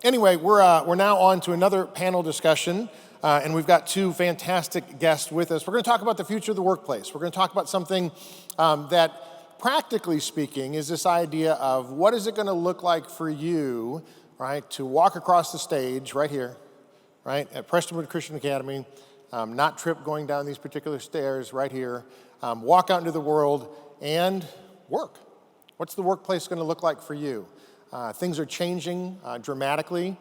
Anyway, we're now on to another panel discussion, and we've got two fantastic guests with us. We're going to talk about the future of the workplace. We're going to talk about something that, practically speaking, is this idea of what is it going to look like for you, right, to walk across the stage right here, right, at Prestonwood Christian Academy, not trip going down these particular stairs right here, walk out into the world and work. What's the workplace going to look like for you? Things are changing dramatically,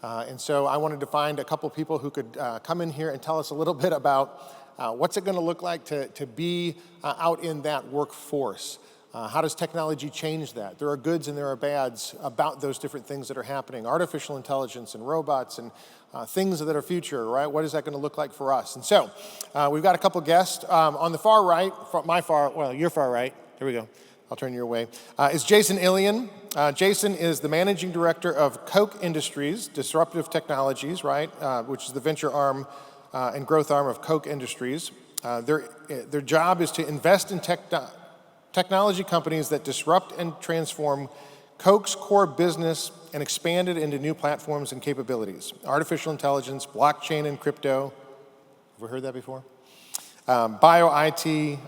and so I wanted to find a couple people who could come in here and tell us a little bit about what's it going to look like to be out in that workforce. How does technology change that? There are goods and there are bads about those different things that are happening. Artificial intelligence and robots and things that are future, right? What is that going to look like for us? And so we've got a couple guests. On the far right, your far right, here we go. I'll turn your way, is Jason Illian. Jason is the managing director of Koch Industries, Disruptive Technologies, right, which is the venture arm and growth arm of Koch Industries. Their job is to invest in technology companies that disrupt and transform Koch's core business and expand it into new platforms and capabilities. Artificial intelligence, blockchain and crypto. Have we heard that before? Bio-IT,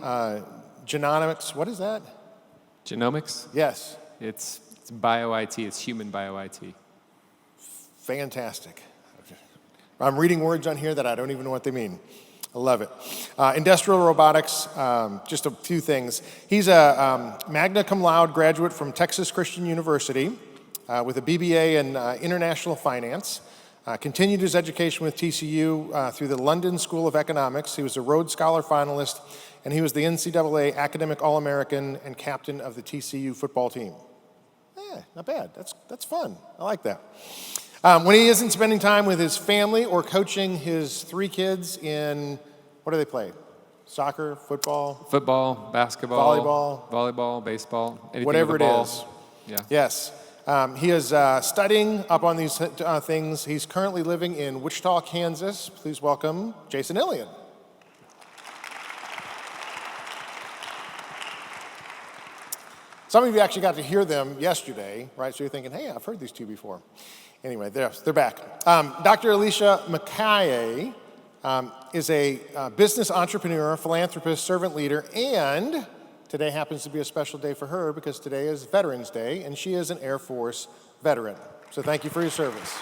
genomics, what is that? Genomics? Yes. It's bio-IT, it's human bio-IT. Fantastic. I'm reading words on here that I don't even know what they mean. I love it. Industrial robotics, just a few things. He's a magna cum laude graduate from Texas Christian University with a BBA in international finance. Continued his education with TCU through the London School of Economics. He was a Rhodes Scholar finalist, and he was the NCAA Academic All-American and captain of the TCU football team. Not bad. That's fun. I like that. When he isn't spending time with his family or coaching his 3 kids in, what do they play? Soccer, football? Football, basketball. Volleyball. Volleyball, baseball, anything whatever with a it ball. is. Yeah. Yes. He is studying up on these things. He's currently living in Wichita, Kansas. Please welcome Jason Illian. Some of you actually got to hear them yesterday, right? So you're thinking, hey, I've heard these two before. Anyway, they're back. Dr. Alicia Makaye is a business entrepreneur, philanthropist, servant leader, and today happens to be a special day for her because today is Veterans Day, and she is an Air Force veteran. So thank you for your service.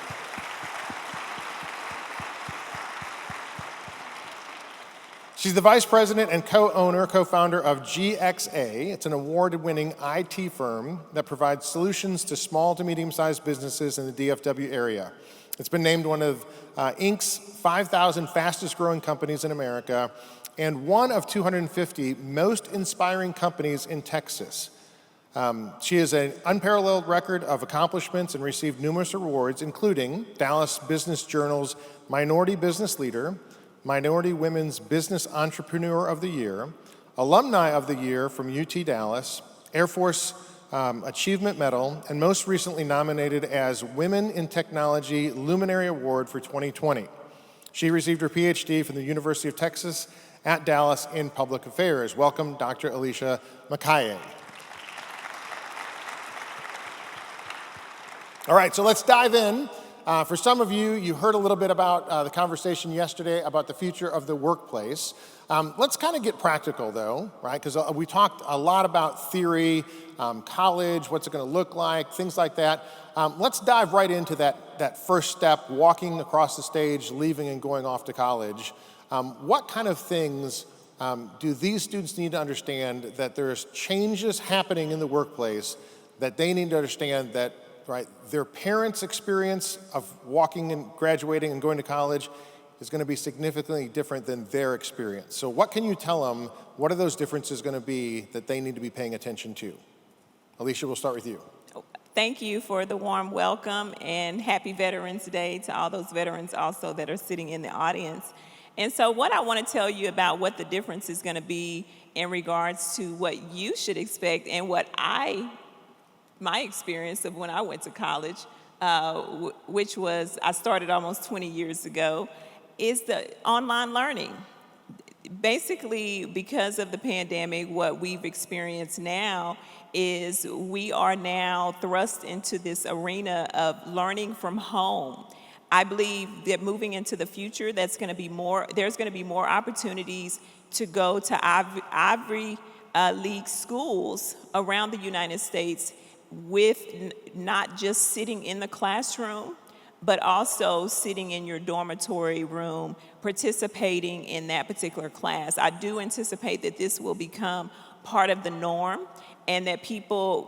She's the vice president and co-founder of GXA. It's an award-winning IT firm that provides solutions to small to medium-sized businesses in the DFW area. It's been named one of Inc.'s 5,000 fastest-growing companies in America and one of 250 most inspiring companies in Texas. She has an unparalleled record of accomplishments and received numerous awards, including Dallas Business Journal's Minority Business Leader, Minority Women's Business Entrepreneur of the Year, Alumni of the Year from UT Dallas, Air Force Achievement Medal, and most recently nominated as Women in Technology Luminary Award for 2020. She received her PhD from the University of Texas at Dallas in Public Affairs. Welcome, Dr. Alicia Makaye. All right, so let's dive in. For some of you, you heard a little bit about the conversation yesterday about the future of the workplace. Let's kind of get practical, though, right? Because we talked a lot about theory, college, what's it going to look like, things like that. Let's dive right into that first step, walking across the stage, leaving and going off to college. What kind of things do these students need to understand that there's changes happening in the workplace that they need to understand that, right, their parents' experience of walking and graduating and going to college is going to be significantly different than their experience. So what can you tell them? What are those differences going to be that they need to be paying attention to? Alicia, we'll start with you. Thank you for the warm welcome, and happy Veterans Day to all those veterans also that are sitting in the audience. And so what I want to tell you about what the difference is going to be in regards to what you should expect and what my experience of when I went to college, which was, I started almost 20 years ago, is the online learning. basically, because of the pandemic, what we've experienced now is we are now thrust into this arena of learning from home. I believe that moving into the future, there's going to be more opportunities to go to Ivy League schools around the United States with not just sitting in the classroom, but also sitting in your dormitory room, participating in that particular class. I do anticipate that this will become part of the norm, and that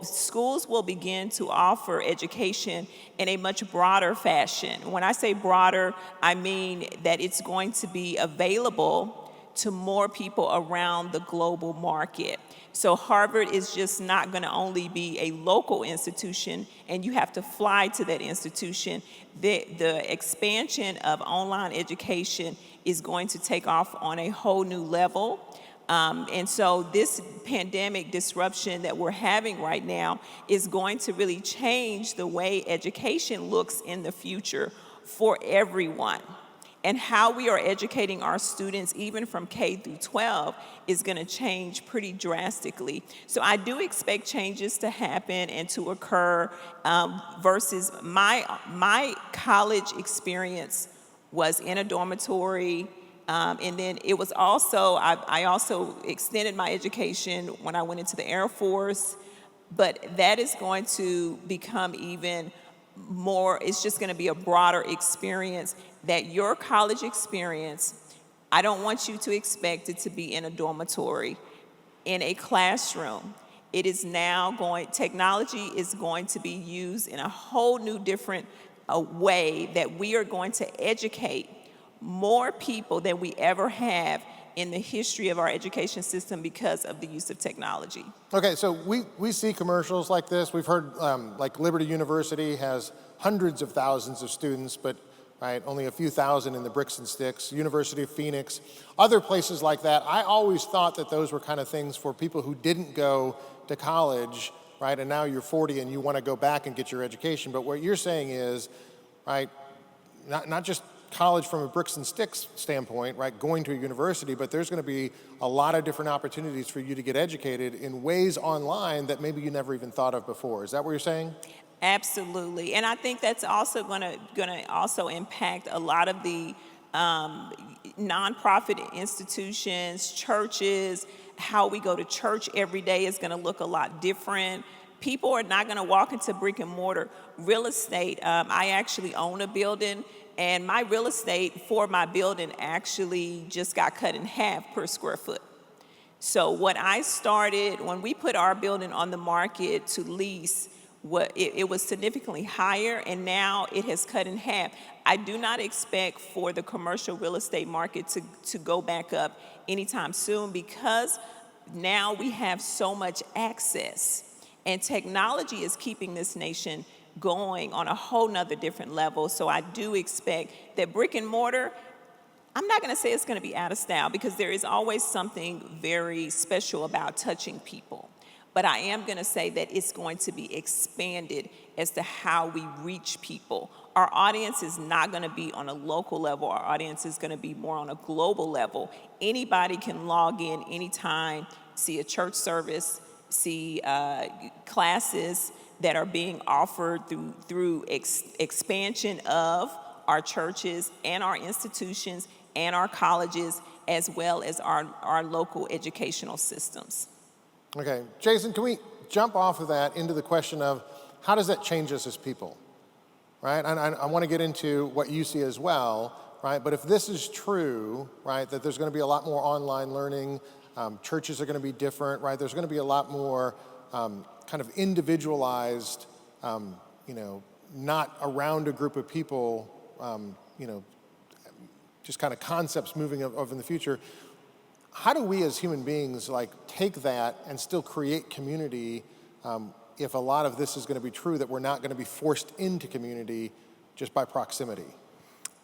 schools will begin to offer education in a much broader fashion. When I say broader, I mean that it's going to be available to more people around the global market. So Harvard is just not going to only be a local institution and you have to fly to that institution. The expansion of online education is going to take off on a whole new level. And so this pandemic disruption that we're having right now is going to really change the way education looks in the future for everyone. And how we are educating our students, even from K through 12, is going to change pretty drastically. So I do expect changes to happen and to occur versus my college experience was in a dormitory. And then it was also, I also extended my education when I went into the Air Force, but that is going to become even more, it's just going to be a broader experience. That your college experience, I don't want you to expect it to be in a dormitory, in a classroom. It is now technology is going to be used in a whole new different way, that we are going to educate more people than we ever have in the history of our education system because of the use of technology. Okay, so we see commercials like this. We've heard like Liberty University has hundreds of thousands of students, but only a few thousand in the bricks and sticks. University of Phoenix, other places like that. I always thought that those were kind of things for people who didn't go to college, right? And now you're 40 and you want to go back and get your education. But what you're saying is, right, not just college from a bricks and sticks standpoint, right, going to a university, but there's going to be a lot of different opportunities for you to get educated in ways online that maybe you never even thought of before. Is that what you're saying? Absolutely, and I think that's also going to also impact a lot of the nonprofit institutions, churches. How we go to church every day is going to look a lot different. People are not going to walk into brick and mortar. Real estate, I actually own a building, and my real estate for my building actually just got cut in half per square foot. So what I started, when we put our building on the market to lease, it was significantly higher, and now it has cut in half. I do not expect for the commercial real estate market to go back up anytime soon, because now we have so much access, and technology is keeping this nation going on a whole nother different level. So I do expect that brick and mortar, I'm not going to say it's going to be out of style, because there is always something very special about touching people. But I am going to say that it's going to be expanded as to how we reach people. Our audience is not going to be on a local level. Our audience is going to be more on a global level. Anybody can log in anytime, see a church service, see classes that are being offered through expansion of our churches and our institutions and our colleges, as well as our local educational systems. Okay, Jason, can we jump off of that into the question of how does that change us as people, right? And I want to get into what you see as well, right? But if this is true, right, that there's going to be a lot more online learning, churches are going to be different, right? There's going to be a lot more kind of individualized, not around a group of people, just kind of concepts moving over in the future. How do we as human beings take that and still create community if a lot of this is going to be true, that we're not going to be forced into community just by proximity?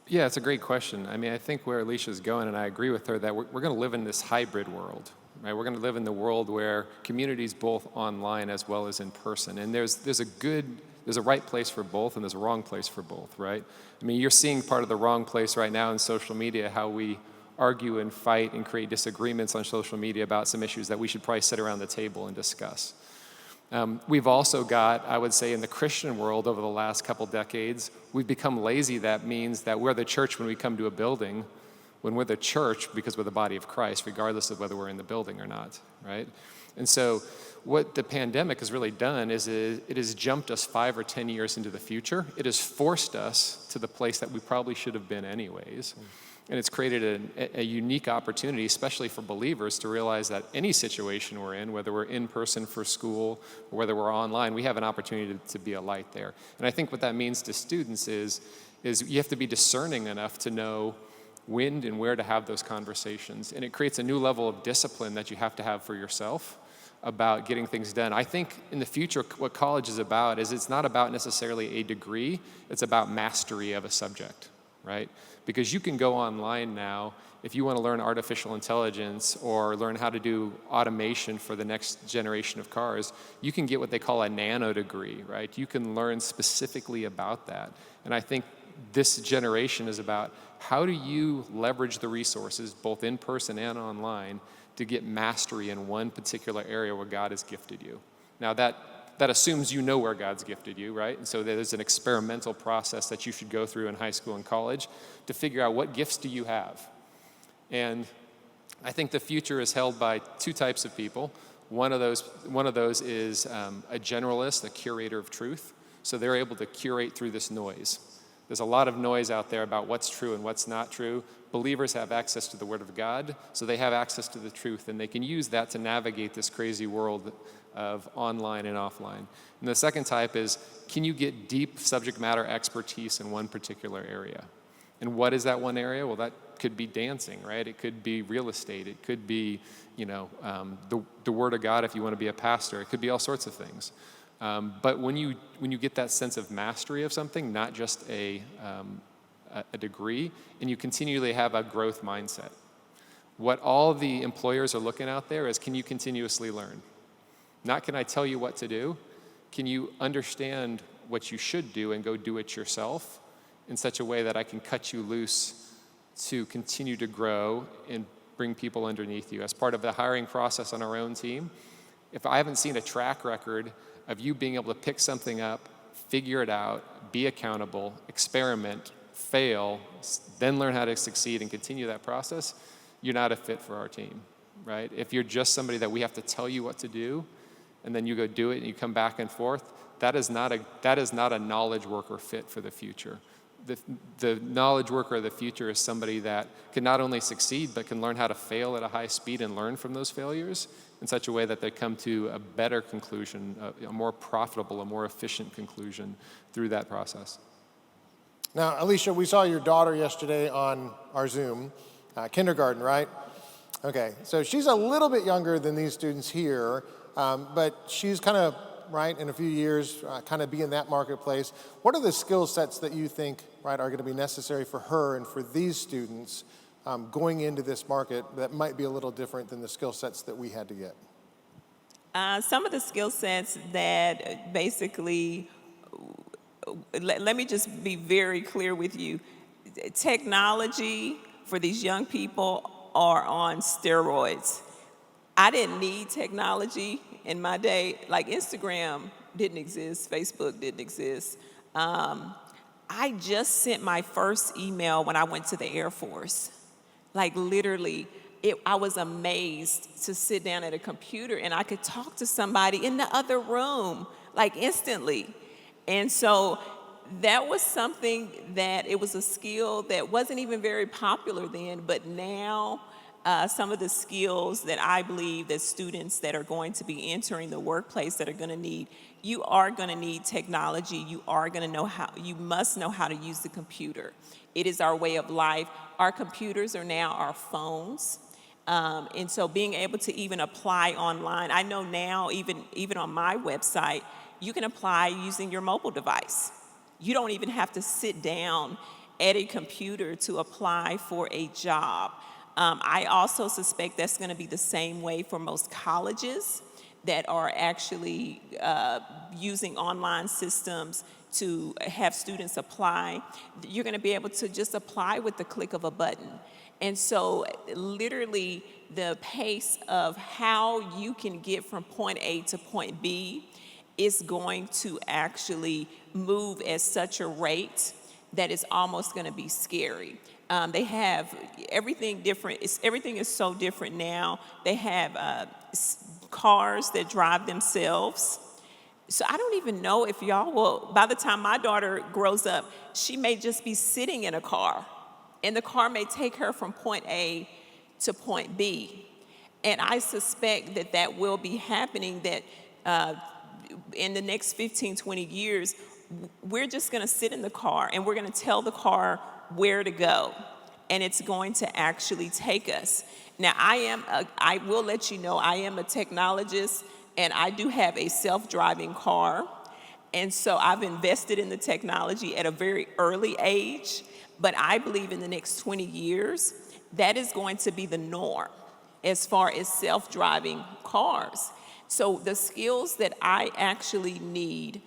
Yeah, it's a great question. I mean, I think where Alicia's going, and I agree with her, that we're going to live in this hybrid world, right? We're going to live in the world where community's both online as well as in person. And there's a right place for both, and there's a wrong place for both, right? I mean, you're seeing part of the wrong place right now in social media, how we argue and fight and create disagreements on social media about some issues that we should probably sit around the table and discuss. We've also got, I would say, in the Christian world over the last couple decades, we've become lazy. That means that we're the church when we come to a building, when we're the church because we're the body of Christ, regardless of whether we're in the building or not, right? And so what the pandemic has really done is it has jumped us 5 or 10 years into the future. It has forced us to the place that we probably should have been anyways. And it's created a unique opportunity, especially for believers, to realize that any situation we're in, whether we're in person for school or whether we're online, we have an opportunity to be a light there. And I think what that means to students is you have to be discerning enough to know when and where to have those conversations. And it creates a new level of discipline that you have to have for yourself about getting things done. I think in the future, what college is about is it's not about necessarily a degree, it's about mastery of a subject, right? Because you can go online now, if you want to learn artificial intelligence or learn how to do automation for the next generation of cars, you can get what they call a nano degree, right? You can learn specifically about that. And I think this generation is about how do you leverage the resources, both in person and online, to get mastery in one particular area where God has gifted you. Now that assumes you know where God's gifted you, right? And so there's an experimental process that you should go through in high school and college to figure out what gifts do you have. And I think the future is held by two types of people. One of those is a generalist, a curator of truth. So they're able to curate through this noise. There's a lot of noise out there about what's true and what's not true. Believers have access to the Word of God, so they have access to the truth, and they can use that to navigate this crazy world of online and offline. And the second type is, can you get deep subject matter expertise in one particular area? And what is that one area? Well, that could be dancing, right? It could be real estate. It could be, the Word of God if you want to be a pastor. It could be all sorts of things. But when you get that sense of mastery of something, not just a degree, and you continually have a growth mindset, what all the employers are looking out there is, can you continuously learn? Not can I tell you what to do? Can you understand what you should do and go do it yourself in such a way that I can cut you loose to continue to grow and bring people underneath you? As part of the hiring process on our own team, if I haven't seen a track record of you being able to pick something up, figure it out, be accountable, experiment, fail, then learn how to succeed and continue that process, you're not a fit for our team, right? If you're just somebody that we have to tell you what to do, and then you go do it and you come back and forth, that is not a knowledge worker fit for the future. The knowledge worker of the future is somebody that can not only succeed, but can learn how to fail at a high speed and learn from those failures in such a way that they come to a better conclusion, a more profitable, a more efficient conclusion through that process. Now, Alicia, we saw your daughter yesterday on our Zoom, kindergarten, right? Okay, so she's a little bit younger than these students here, but she's kind of, right, in a few years, kind of be in that marketplace. What are the skill sets that you think, right, are going to be necessary for her and for these students going into this market that might be a little different than the skill sets that we had to get? Some of the skill sets that basically, let me just be very clear with you. Technology for these young people are on steroids. I didn't need technology in my day. Like Instagram didn't exist, Facebook didn't exist. I just sent my first email when I went to the Air Force. Like literally, I was amazed to sit down at a computer and I could talk to somebody in the other room, like instantly. And so that was something that, it was a skill that wasn't even very popular then, but now some of the skills that I believe that students that are going to be entering the workplace that are going to need, you are going to need technology. You are going to know how, you must know how to use the computer. It is our way of life. Our computers are now our phones. And so being able to even apply online, I know now even on my website, you can apply using your mobile device. You don't even have to sit down at a computer to apply for a job. I also suspect that's going to be the same way for most colleges that are actually using online systems to have students apply. You're going to be able to just apply with the click of a button. And so literally the pace of how you can get from point A to point B is going to actually move at such a rate that it's almost going to be scary. They have everything different. Everything is so different now. They have cars that drive themselves. So I don't even know if y'all will, by the time my daughter grows up, she may just be sitting in a car, and the car may take her from point A to point B. And I suspect that that will be happening, that in the next 15, 20 years, we're just going to sit in the car and we're going to tell the car where to go, and it's going to actually take us. Now, I will let you know, I am a technologist, and I do have a self-driving car, and so I've invested in the technology at a very early age, but I believe in the next 20 years, that is going to be the norm as far as self-driving cars. So the skills that I actually need,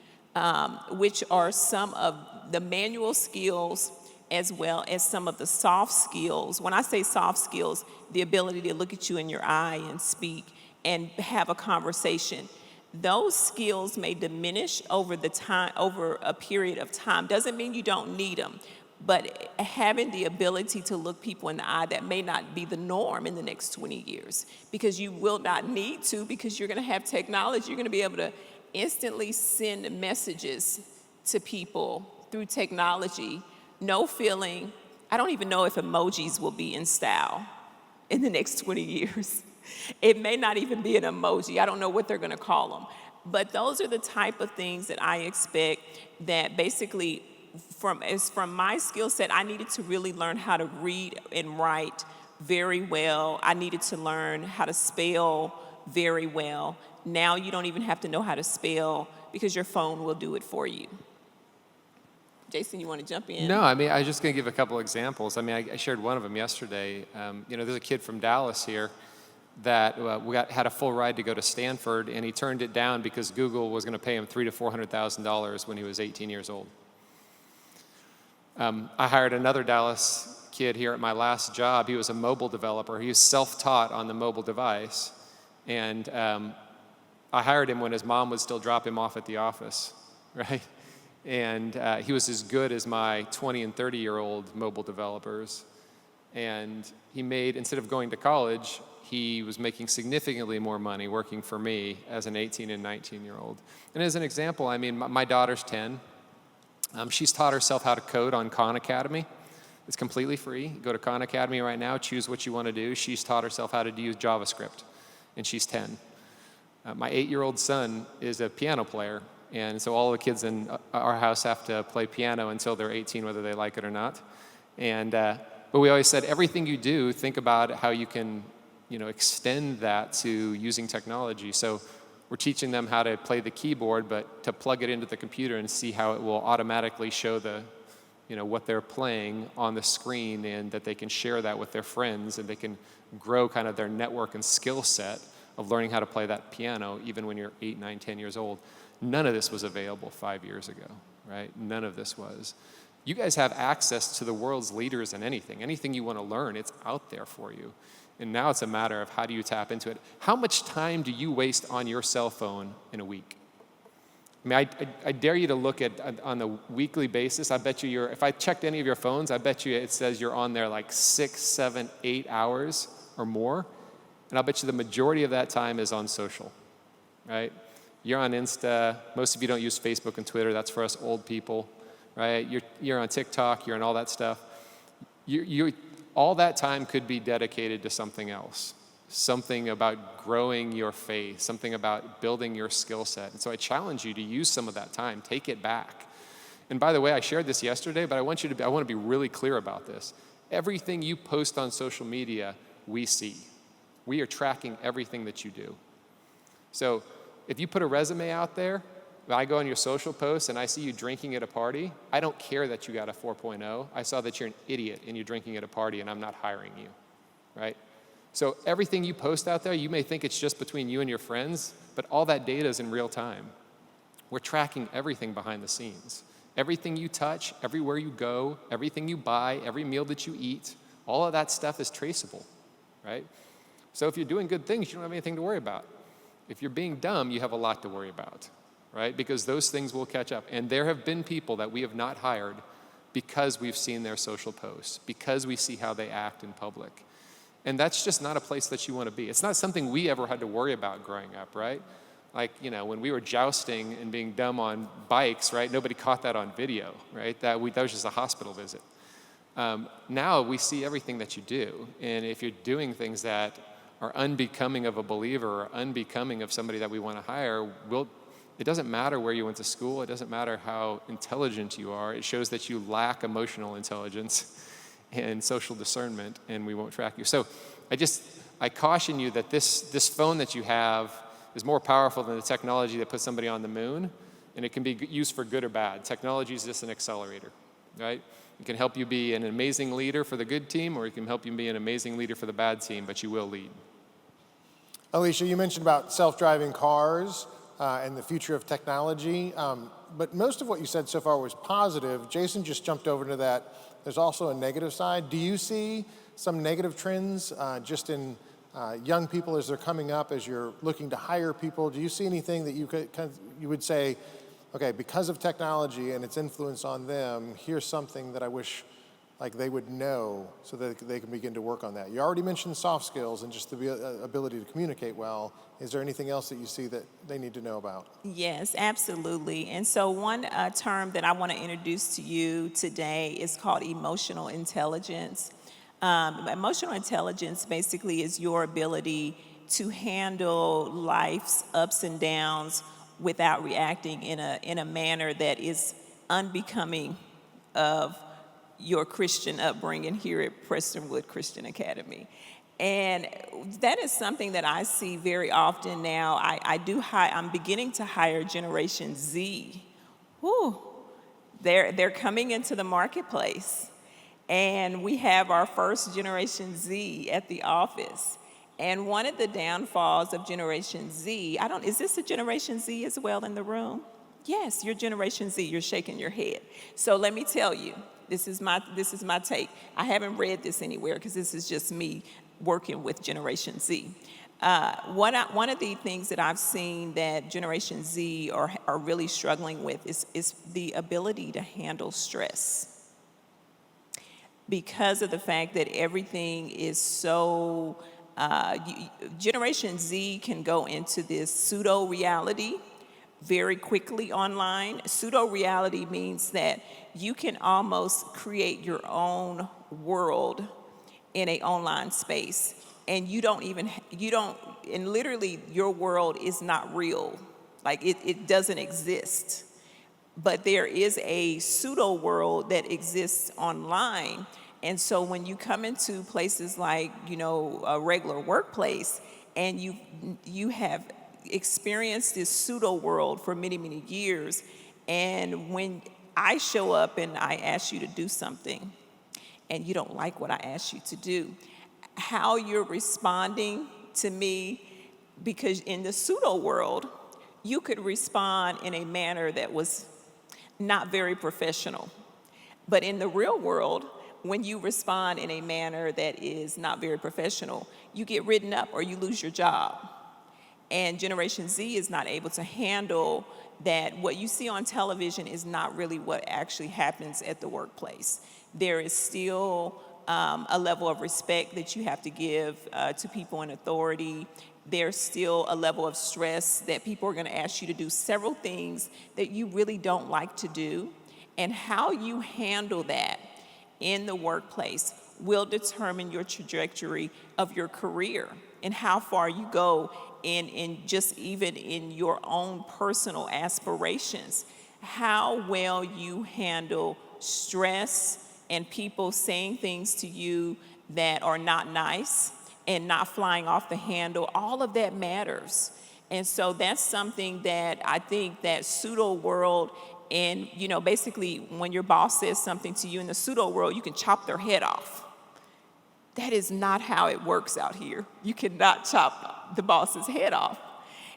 which are some of the manual skills as well as some of the soft skills. When I say soft skills, the ability to look at you in your eye and speak and have a conversation. Those skills may diminish over a period of time. Doesn't mean you don't need them, but having the ability to look people in the eye, that may not be the norm in the next 20 years, because you will not need to, because you're going to have technology. You're going to be able to instantly send messages to people through technology. No feeling. I don't even know if emojis will be in style in the next 20 years. It may not even be an emoji. I don't know what they're going to call them. But those are the type of things that I expect, that basically from my skill set, I needed to really learn how to read and write very well. I needed to learn how to spell very well. Now you don't even have to know how to spell, because your phone will do it for you. Jason, you want to jump in? No, I mean, I was just going to give a couple examples. I mean, I shared one of them yesterday. There's a kid from Dallas here that had a full ride to go to Stanford, and he turned it down because Google was going to pay him $300,000 to $400,000 when he was 18 years old. I hired another Dallas kid here at my last job. He was a mobile developer. He was self-taught on the mobile device, and I hired him when his mom would still drop him off at the office, right? And he was as good as my 20 and 30-year-old mobile developers. And he made, instead of going to college, he was making significantly more money working for me as an 18 and 19-year-old. And as an example, I mean, my daughter's 10. She's taught herself how to code on Khan Academy. It's completely free. Go to Khan Academy right now, choose what you want to do. She's taught herself how to use JavaScript, and she's 10. My 8-year-old son is a piano player. And so all the kids in our house have to play piano until they're 18, whether they like it or not. And but we always said, everything you do, think about how you can, extend that to using technology. So we're teaching them how to play the keyboard, but to plug it into the computer and see how it will automatically show what they're playing on the screen, and that they can share that with their friends, and they can grow kind of their network and skill set of learning how to play that piano, even when you're 8, 9, 10 years old. None of this was available 5 years ago, right? None of this was. You guys have access to the world's leaders in anything. Anything you want to learn, it's out there for you. And now it's a matter of, how do you tap into it? How much time do you waste on your cell phone in a week? I mean, I dare you to look at, on a weekly basis, I bet you if I checked any of your phones, I bet you it says you're on there like 6, 7, 8 hours or more. And I'll bet you the majority of that time is on social, right? You're on Insta. Most of you don't use Facebook and Twitter. That's for us old people, right? You're on TikTok. You're on all that stuff. All that time could be dedicated to something else, something about growing your faith, something about building your skill set. And so I challenge you to use some of that time. Take it back. And by the way, I shared this yesterday, but I want to be really clear about this. Everything you post on social media, we see. We are tracking everything that you do. So if you put a resume out there, when I go on your social posts and I see you drinking at a party, I don't care that you got a 4.0. I saw that you're an idiot and you're drinking at a party, and I'm not hiring you, right? So everything you post out there, you may think it's just between you and your friends, but all that data is in real time. We're tracking everything behind the scenes. Everything you touch, everywhere you go, everything you buy, every meal that you eat, All of that stuff is traceable, right? So if you're doing good things, you don't have anything to worry about. If you're being dumb, you have a lot to worry about, right? Because those things will catch up. And there have been people that we have not hired because we've seen their social posts, because we see how they act in public. And that's just not a place that you want to be. It's not something we ever had to worry about growing up, right? Like, when we were jousting and being dumb on bikes, right? Nobody caught that on video, right? That was just a hospital visit. Now we see everything that you do. And if you're doing things that are unbecoming of a believer or unbecoming of somebody that we want to hire, it doesn't matter where you went to school. It doesn't matter how intelligent you are. It shows that you lack emotional intelligence and social discernment, and we won't track you. So I caution you that this phone that you have is more powerful than the technology that put somebody on the moon, and it can be used for good or bad. Technology is just an accelerator, right? It can help you be an amazing leader for the good team, or it can help you be an amazing leader for the bad team, but you will lead. Alicia, you mentioned about self-driving cars and the future of technology, but most of what you said so far was positive. Jason just jumped over to that. There's also a negative side. Do you see some negative trends just in young people as they're coming up, as you're looking to hire people? Do you see anything that you would say, okay, because of technology and its influence on them, here's something that I wish they would know so that they can begin to work on that? You already mentioned soft skills and just the ability to communicate well. Is there anything else that you see that they need to know about? Yes, absolutely. And so one term that I want to introduce to you today is called emotional intelligence. Emotional intelligence basically is your ability to handle life's ups and downs without reacting in a manner that is unbecoming of your Christian upbringing here at Prestonwood Christian Academy. And that is something that I see very often now. I'm beginning to hire Generation Z. Whew. They're coming into the marketplace. And we have our first Generation Z at the office. And one of the downfalls of Generation Z, is this a Generation Z as well in the room? Yes, you're Generation Z, you're shaking your head. So let me tell you, this is my take. I haven't read this anywhere because this is just me working with Generation Z. One of the things that I've seen that Generation Z are really struggling with is the ability to handle stress. Because of the fact that everything is so, Generation Z can go into this pseudo-reality very quickly online. Pseudo-reality means that you can almost create your own world in an online space. And and literally your world is not real. It doesn't exist. But there is a pseudo world that exists online. And so when you come into places like, a regular workplace, and you have experienced this pseudo world for many, many years, and when I show up and I ask you to do something, and you don't like what I ask you to do, how you're responding to me, because in the pseudo world, you could respond in a manner that was not very professional. But in the real world, when you respond in a manner that is not very professional, you get written up or you lose your job. And Generation Z is not able to handle that. What you see on television is not really what actually happens at the workplace. There is still a level of respect that you have to give to people in authority. There's still a level of stress that people are going to ask you to do several things that you really don't like to do. And how you handle that in the workplace will determine your trajectory of your career and how far you go in just even in your own personal aspirations. How well you handle stress and people saying things to you that are not nice and not flying off the handle, all of that matters. And so that's something that I think that pseudo world, and basically when your boss says something to you in the pseudo world, you can chop their head off. That is not how it works out here. You cannot chop the boss's head off.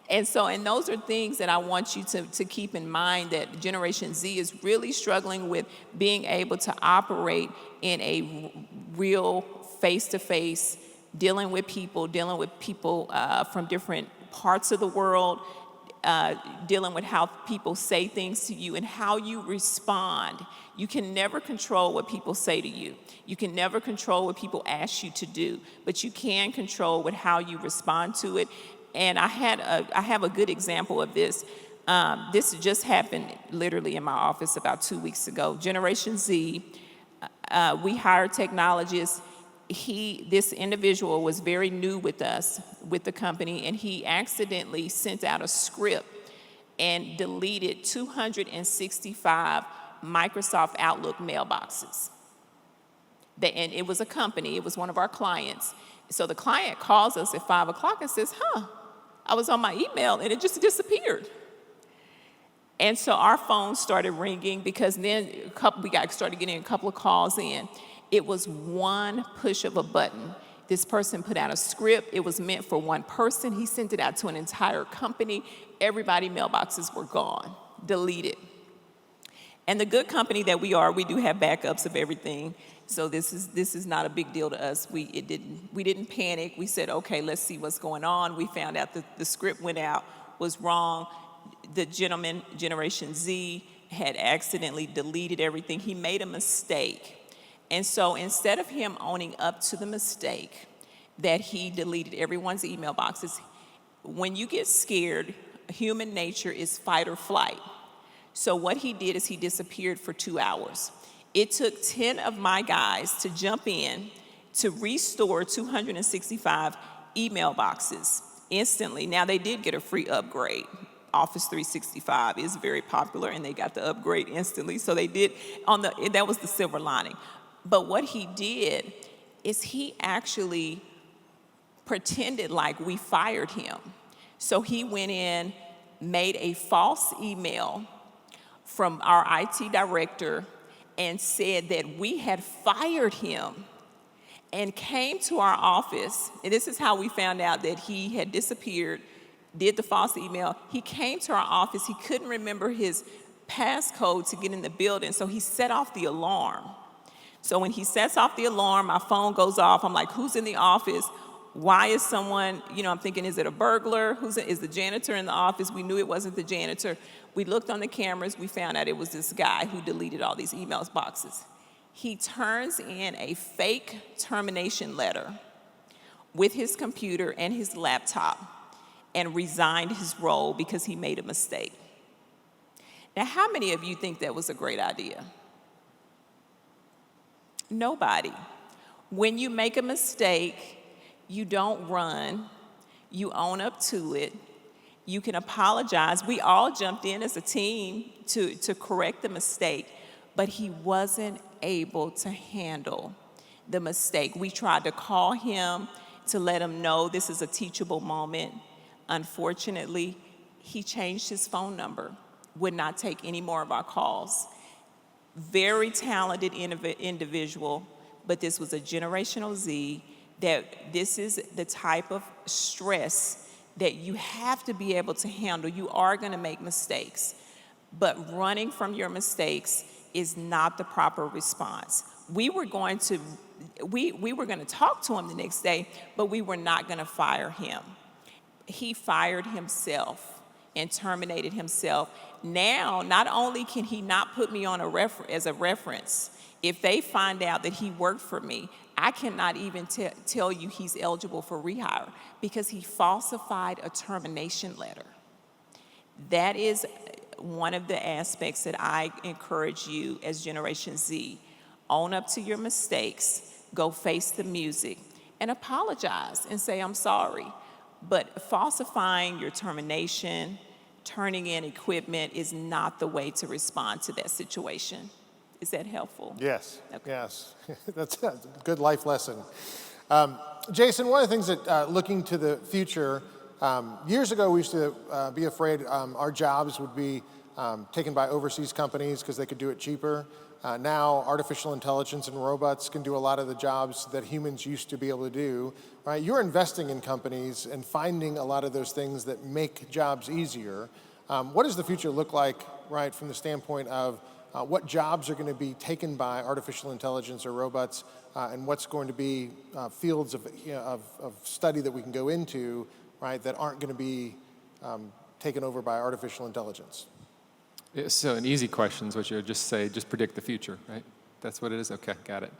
And those are things that I want you to keep in mind, that Generation Z is really struggling with being able to operate in a real face-to-face, dealing with people from different parts of the world, dealing with how people say things to you and how you respond. You can never control what people say to you. You can never control what people ask you to do, but you can control with how you respond to it. And I have a good example of this. This just happened literally in my office about 2 weeks ago. Generation Z, we hired technologists. This individual was very new with us, with the company, and he accidentally sent out a script and deleted 265 Microsoft Outlook mailboxes. And it was a company, it was one of our clients. So the client calls us at 5 o'clock and says, I was on my email and it just disappeared. And so our phone started ringing because then we started getting a couple of calls in. It was one push of a button. This person put out a script. It was meant for one person. He sent it out to an entire company. Everybody's mailboxes were gone, deleted. And the good company that we are, we do have backups of everything. So this is not a big deal to us. We didn't panic. We said, okay, let's see what's going on. We found out that the script went out, was wrong. The gentleman, Generation Z, had accidentally deleted everything. He made a mistake. And so instead of him owning up to the mistake that he deleted everyone's email boxes, when you get scared, human nature is fight or flight. So what he did is he disappeared for 2 hours. It took 10 of my guys to jump in to restore 265 email boxes instantly. Now, they did get a free upgrade. Office 365 is very popular, and they got the upgrade instantly. So they did, that was the silver lining. But what he did is he actually pretended like we fired him. So he went in, made a false email from our IT director and said that we had fired him, and came to our office. And this is how we found out that he had disappeared, did the false email. He came to our office. He couldn't remember his passcode to get in the building, so he set off the alarm. So when he sets off the alarm, my phone goes off. I'm like, who's in the office? Why is someone, I'm thinking, is it a burglar? Is the janitor in the office? We knew it wasn't the janitor. We looked on the cameras. We found out it was this guy who deleted all these email boxes. He turns in a fake termination letter with his computer and his laptop and resigned his role because he made a mistake. Now, how many of you think that was a great idea? Nobody. When you make a mistake, you don't run, you own up to it, you can apologize. We all jumped in as a team to correct the mistake, but he wasn't able to handle the mistake. We tried to call him to let him know this is a teachable moment. Unfortunately, he changed his phone number, would not take any more of our calls. Very talented individual, but this was a generational Z, that this is the type of stress that you have to be able to handle. You are going to make mistakes, but running from your mistakes is not the proper response. We were going to talk to him the next day, but we were not going to fire him. He fired himself and terminated himself. Now, not only can he not put me on as a reference, if they find out that he worked for me, I cannot even tell you he's eligible for rehire because he falsified a termination letter. That is one of the aspects that I encourage you as Generation Z. Own up to your mistakes, go face the music, and apologize and say, I'm sorry. But falsifying your termination, turning in equipment is not the way to respond to that situation. Is that helpful? Yes, okay. Yes. That's a good life lesson. Jason, one of the things that looking to the future, years ago we used to be afraid our jobs would be taken by overseas companies because they could do it cheaper. Now artificial intelligence and robots can do a lot of the jobs that humans used to be able to do. Right? You're investing in companies and finding a lot of those things that make jobs easier. What does the future look like, right, from the standpoint of what jobs are going to be taken by artificial intelligence or robots, and what's going to be fields of study that we can go into, right, that aren't going to be taken over by artificial intelligence? So an easy question is what you would just say, just predict the future, right? That's what it is? Okay, got it.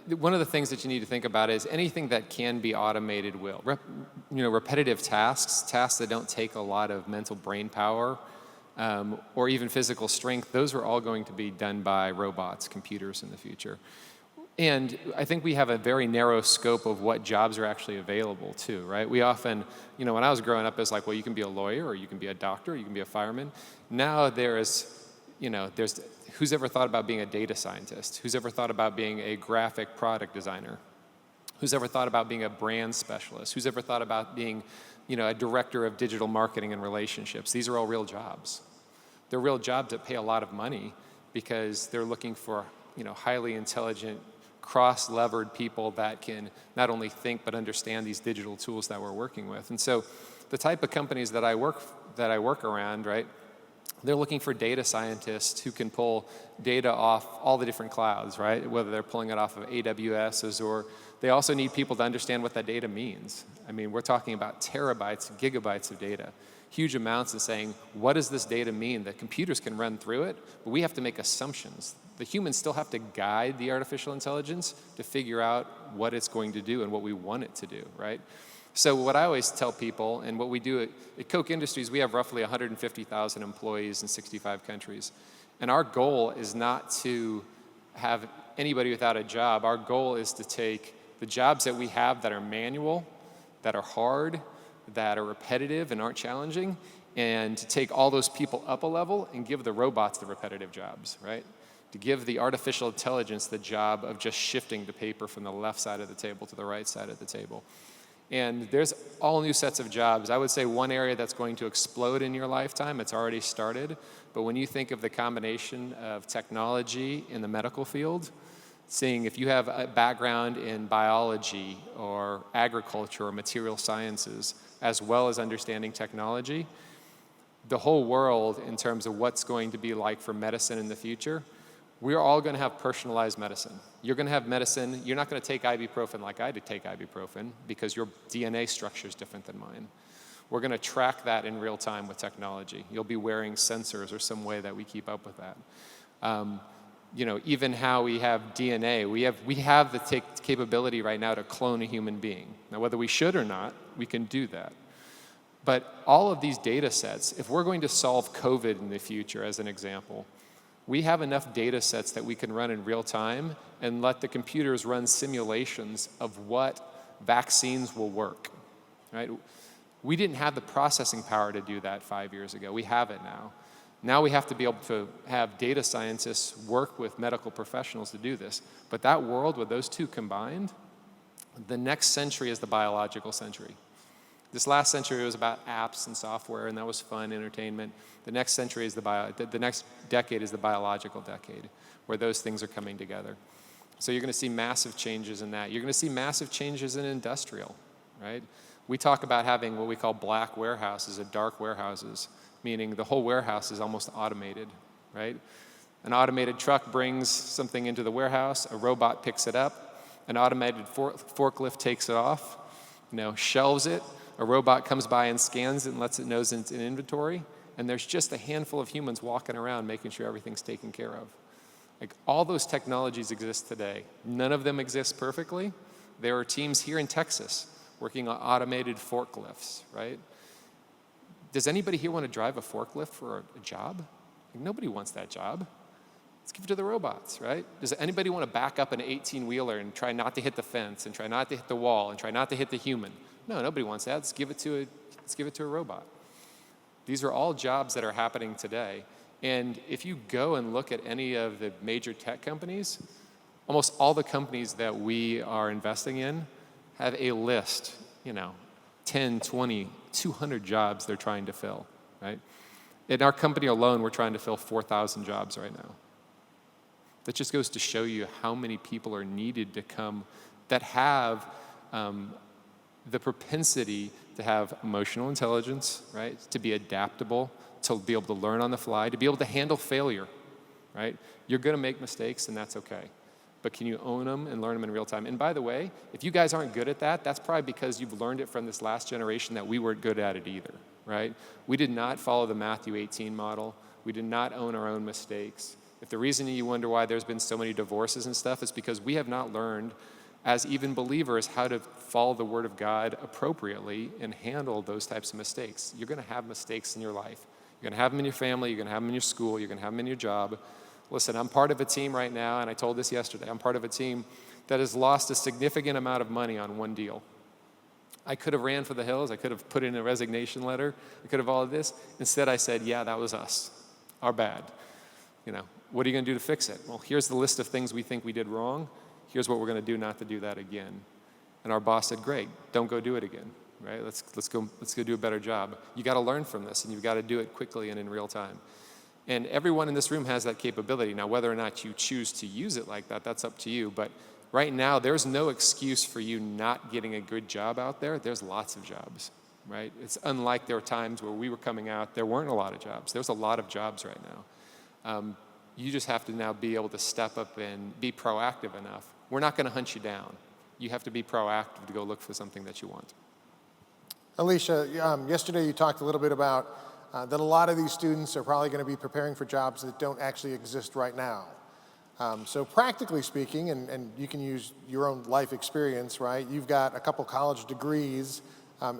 One of the things that you need to think about is anything that can be automated will. Repetitive tasks that don't take a lot of mental brain power or even physical strength, those are all going to be done by robots, computers in the future. And I think we have a very narrow scope of what jobs are actually available too, right? We often, when I was growing up, it's like, well, you can be a lawyer or you can be a doctor, or you can be a fireman. Now there's who's ever thought about being a data scientist? Who's ever thought about being a graphic product designer? Who's ever thought about being a brand specialist? Who's ever thought about being, a director of digital marketing and relationships? These are all real jobs. They're real jobs that pay a lot of money because they're looking for, highly intelligent, cross-levered people that can not only think but understand these digital tools that we're working with. And so the type of companies that I work around, right, they're looking for data scientists who can pull data off all the different clouds, right? Whether they're pulling it off of AWS's, or they also need people to understand what that data means. I mean, we're talking about terabytes, gigabytes of data, huge amounts, and saying, what does this data mean? That computers can run through it, but we have to make assumptions. The humans still have to guide the artificial intelligence to figure out what it's going to do and what we want it to do, right? So what I always tell people, and what we do at Koch Industries, we have roughly 150,000 employees in 65 countries. And our goal is not to have anybody without a job. Our goal is to take the jobs that we have that are manual, that are hard, that are repetitive and aren't challenging, and to take all those people up a level and give the robots the repetitive jobs, right? To give the artificial intelligence the job of just shifting the paper from the left side of the table to the right side of the table. And there's all new sets of jobs. I would say one area that's going to explode in your lifetime, it's already started, but when you think of the combination of technology in the medical field, seeing if you have a background in biology or agriculture or material sciences, as well as understanding technology, the whole world in terms of what's going to be like for medicine in the future, we're all going to have personalized medicine. You're going to have medicine. You're not going to take ibuprofen like I did take ibuprofen because your DNA structure is different than mine. We're going to track that in real time with technology. You'll be wearing sensors or some way that we keep up with that. Even how we have DNA, we have the capability right now to clone a human being. Now, whether we should or not, we can do that. But all of these data sets, if we're going to solve COVID in the future, as an example, we have enough data sets that we can run in real time and let the computers run simulations of what vaccines will work, right? We didn't have the processing power to do that 5 years ago. We have it now. Now we have to be able to have data scientists work with medical professionals to do this. But that world with those two combined, the next century is the biological century. This last century was about apps and software, and that was fun, entertainment. The next century is the next decade is the biological decade, where those things are coming together. So you're going to see massive changes in that. You're going to see massive changes in industrial, right? We talk about having what we call black warehouses or dark warehouses, meaning the whole warehouse is almost automated, right? An automated truck brings something into the warehouse, a robot picks it up, an automated forklift takes it off, shelves it, a robot comes by and scans it and lets it know it's in inventory, and there's just a handful of humans walking around making sure everything's taken care of. Like, all those technologies exist today. None of them exist perfectly. There are teams here in Texas working on automated forklifts, right? Does anybody here want to drive a forklift for a job? Like, nobody wants that job. Let's give it to the robots, right? Does anybody want to back up an 18-wheeler and try not to hit the fence and try not to hit the wall and try not to hit the human? No, nobody wants that. Let's give it to a robot. These are all jobs that are happening today. And if you go and look at any of the major tech companies, almost all the companies that we are investing in have a list, 10, 20, 200 jobs they're trying to fill, right? In our company alone, we're trying to fill 4,000 jobs right now. That just goes to show you how many people are needed to come that have the propensity to have emotional intelligence, right? To be adaptable, to be able to learn on the fly, to be able to handle failure, right? You're going to make mistakes, and that's okay. But can you own them and learn them in real time? And by the way, if you guys aren't good at that, that's probably because you've learned it from this last generation that we weren't good at it either, right? We did not follow the Matthew 18 model. We did not own our own mistakes. If the reason you wonder why there's been so many divorces and stuff is because we have not learned as even believers how to follow the Word of God appropriately and handle those types of mistakes. You're going to have mistakes in your life. You're going to have them in your family. You're going to have them in your school. You're going to have them in your job. Listen, I'm part of a team right now, and I told this yesterday, I'm part of a team that has lost a significant amount of money on one deal. I could have ran for the hills. I could have put in a resignation letter. I could have all of this. Instead, I said, yeah, that was us. Our bad. You know, what are you going to do to fix it? Well, here's the list of things we think we did wrong. Here's what we're going to do not to do that again. And our boss said, great, don't go do it again, right? Let's go do a better job. You got to learn from this, and you've got to do it quickly and in real time. And everyone in this room has that capability. Now, whether or not you choose to use it like that, that's up to you. But right now, there's no excuse for you not getting a good job out there. There's lots of jobs, right? It's unlike there were times where we were coming out, there weren't a lot of jobs. There's a lot of jobs right now. You just have to now be able to step up and be proactive enough. We're not going to hunt you down. You have to be proactive to go look for something that you want. Alicia, yesterday you talked a little bit about that a lot of these students are probably going to be preparing for jobs that don't actually exist right now. So practically speaking, and you can use your own life experience, right? You've got a couple college degrees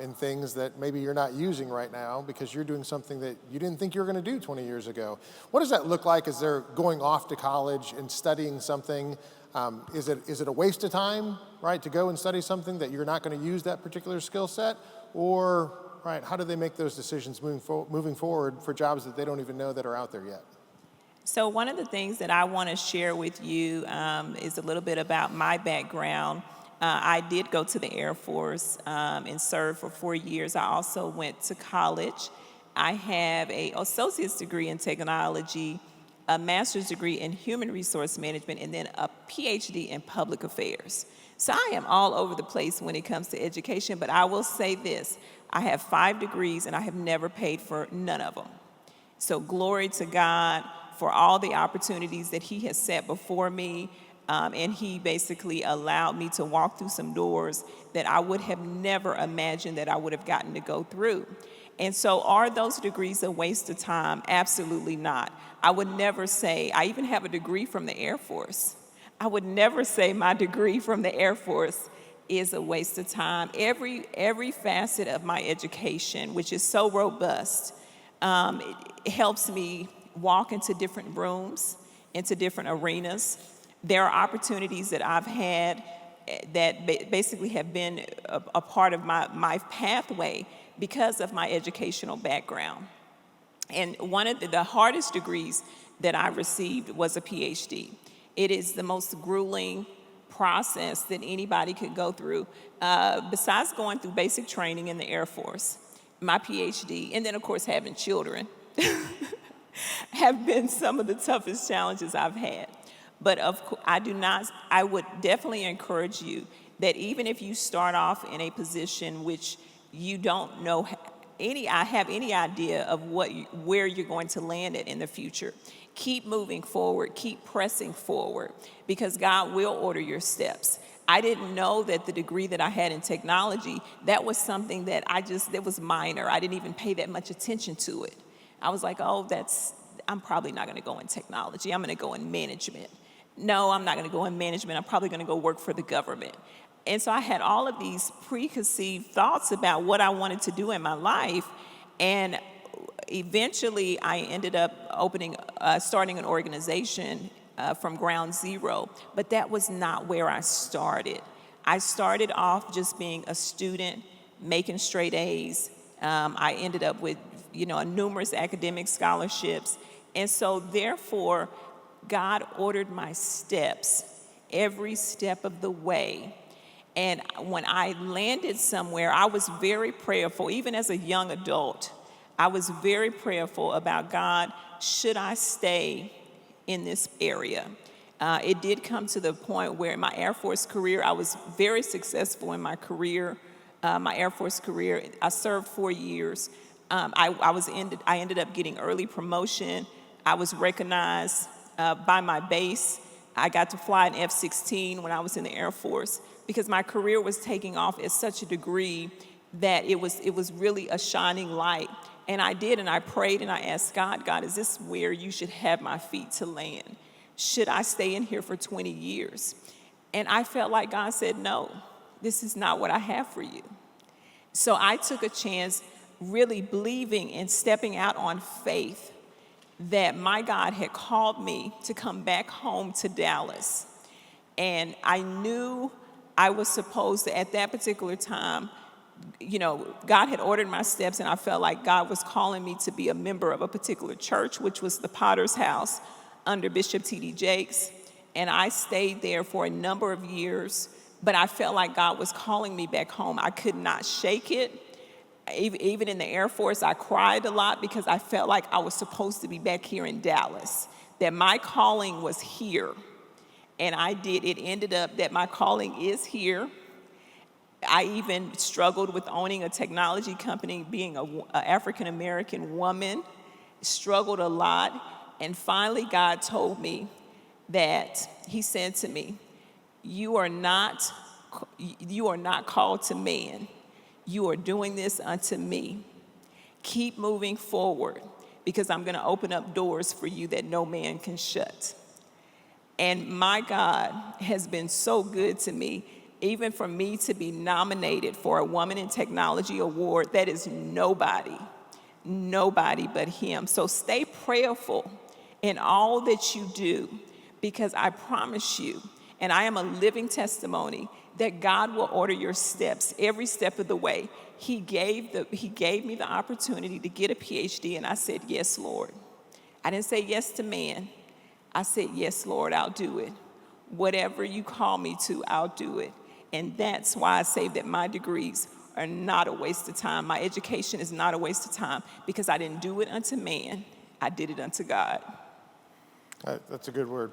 in things that maybe you're not using right now because you're doing something that you didn't think you were going to do 20 years ago. What does that look like as they're going off to college and studying something? Is it a waste of time, right, to go and study something that you're not going to use that particular skill set? Or, right, how do they make those decisions moving forward for jobs that they don't even know that are out there yet? So one of the things that I want to share with you is a little bit about my background. I did go to the Air Force and served for 4 years. I also went to college. I have an associate's degree in technology, a master's degree in human resource management, and then a PhD in public affairs. So I am all over the place when it comes to education, but I will say this. I have 5 degrees, and I have never paid for none of them. So glory to God for all the opportunities that He has set before me, and He basically allowed me to walk through some doors that I would have never imagined that I would have gotten to go through. And so are those degrees a waste of time? Absolutely not. I would never say, I even have a degree from the Air Force. I would never say my degree from the Air Force is a waste of time. Every facet of my education, which is so robust, it helps me walk into different rooms, into different arenas. There are opportunities that I've had that basically have been a part of my pathway because of my educational background. And one of the hardest degrees that I received was a PhD. It is the most grueling process that anybody could go through. Besides going through basic training in the Air Force, my PhD, and then of course having children, have been some of the toughest challenges I've had. But I would definitely encourage you that even if you start off in a position which you don't know have any idea of where you're going to land it in the future, keep moving forward, keep pressing forward, because God will order your steps. I didn't know that the degree that I had in technology, that was something that that was minor. I didn't even pay that much attention to it. I was like, I'm probably not gonna go in technology. I'm gonna go in management. No, I'm not gonna go in management. I'm probably gonna go work for the government. And so I had all of these preconceived thoughts about what I wanted to do in my life. And eventually I ended up starting an organization from ground zero. But that was not where I started. I started off just being a student, making straight A's. I ended up with, numerous academic scholarships. And so therefore, God ordered my steps every step of the way. And when I landed somewhere, I was very prayerful. Even as a young adult, I was very prayerful about, God, should I stay in this area? It did come to the point where in my Air Force career, I was very successful in my career. My Air Force career, I served 4 years. I ended up getting early promotion. I was recognized by my base. I got to fly an F-16 when I was in the Air Force because my career was taking off at such a degree that it was really a shining light. And I did, and I prayed, and I asked God, God, is this where you should have my feet to land? Should I stay in here for 20 years? And I felt like God said, no, this is not what I have for you. So I took a chance, really believing and stepping out on faith that my God had called me to come back home to Dallas. And I knew I was supposed to, at that particular time, God had ordered my steps, and I felt like God was calling me to be a member of a particular church, which was the Potter's House under Bishop T.D. Jakes. And I stayed there for a number of years, but I felt like God was calling me back home. I could not shake it. Even in the Air Force, I cried a lot because I felt like I was supposed to be back here in Dallas, that my calling was here. And I did. It ended up that my calling is here. I even struggled with owning a technology company, being an African-American woman, struggled a lot. And finally, God told me that he said to me, you are not called to man. You are doing this unto me. Keep moving forward because I'm going to open up doors for you that no man can shut. And my God has been so good to me, even for me to be nominated for a Woman in Technology Award. That is nobody but him. So stay prayerful in all that you do, because I promise you, and I am a living testimony, that God will order your steps every step of the way. He gave me the opportunity to get a PhD, and I said, yes, Lord. I didn't say yes to man. I said, yes, Lord, I'll do it. Whatever you call me to, I'll do it. And that's why I say that my degrees are not a waste of time. My education is not a waste of time, because I didn't do it unto man. I did it unto God. That's a good word.